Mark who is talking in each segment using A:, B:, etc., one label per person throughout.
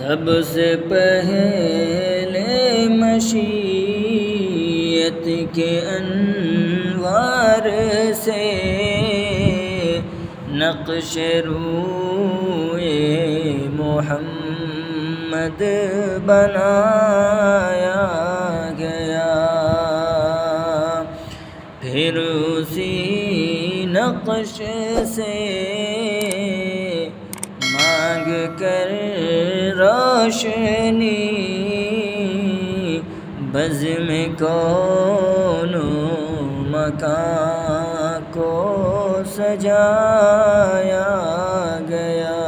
A: سب سے پہلے مشیت کے انوار سے نقش روئے محمد بنایا گیا، پھر اسی نقش سے مانگ کر روشنی بزم کون و مکان کو سجایا گیا۔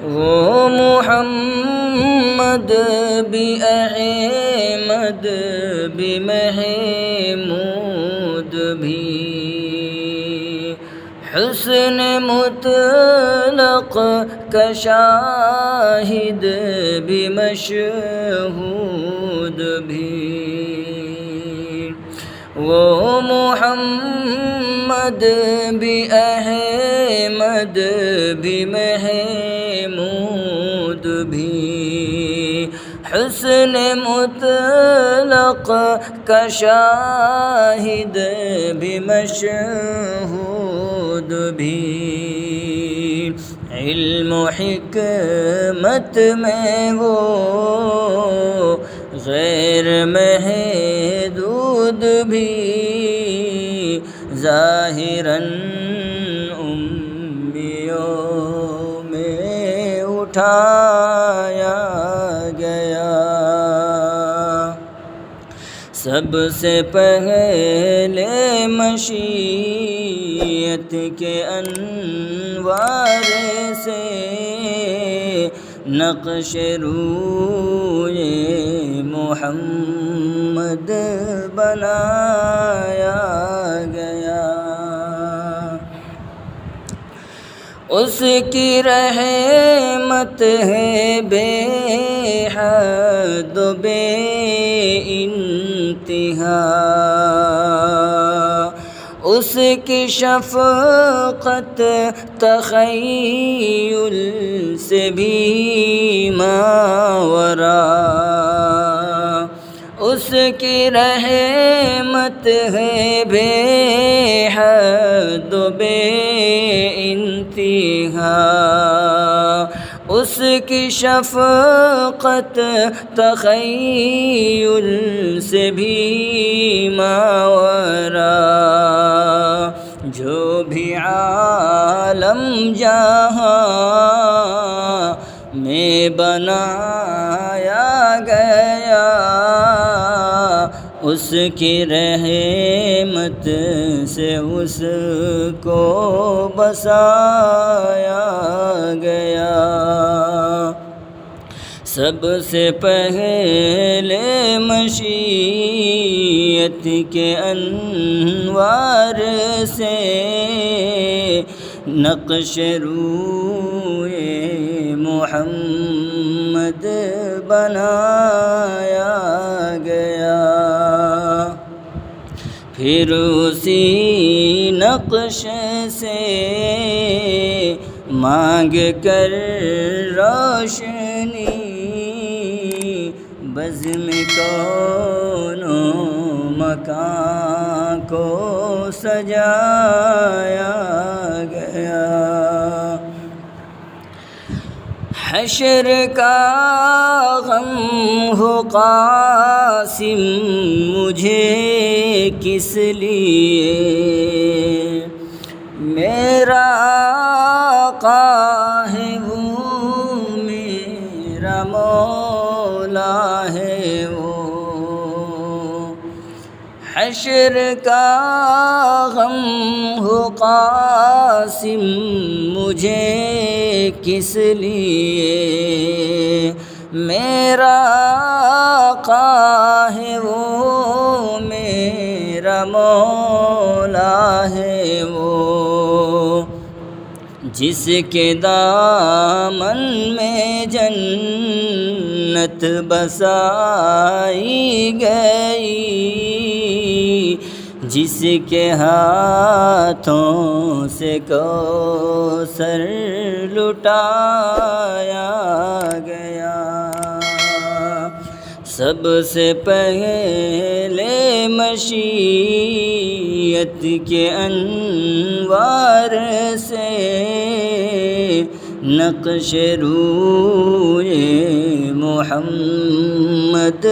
A: وہ محمد بھی احمد بھی محمود بھی، حسن مطلق کا شاہد بھی مشہود بھی۔ وہ محمد بھی احمد بھی محمود بھی، حسن مطلق کا شاہد بھی مشہود بھی، علم و حکمت میں وہ غیر محدود بھی، ظاہراً امیوں میں اٹھایا گیا۔ سب سے پہلے مشیت کے انوار سے نقش روئے محمد بنایا گیا۔ اس کی رحمت ہے بے حد و بے انتہا، اس کی شفقت تخیل سے بھی ماوراء، اس کی رحمت ہے بے حد و بے انتہا، اس کی شفقت تخیل سے بھی ماوراء، جو بھی عالم جہاں میں بنایا گیا، اس کی رحمت سے اس کو بسایا گیا۔ سب سے پہلے مشیت کے انوار سے نقش روئے محمد بنایا گیا، پھر اسی نقش سے مانگ کر روشنی بزم کون و مکان کو سجایا گیا۔ حشر کا غم ہو قاسم مجھے کس لیے، میرا آقا ہے وہ میرا مولا ہے وہ، حشر کا غم ہو قاسم مجھے کس لیے، میرا آقا ہے وہ میرا مولا ہے وہ، جس کے دامن میں جنت بسائی گئی، جس کے ہاتھوں سے کوثر لٹایا گیا۔ سب سے پہلے مشیت کے انوار سے نقش روئے محمد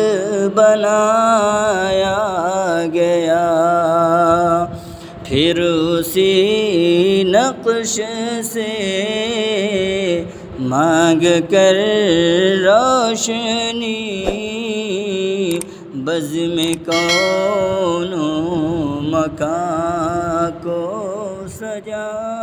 A: بنایا گیا۔ پھر اسی نقش سے مانگ کر روشنی بزم کون و مکان کو سجا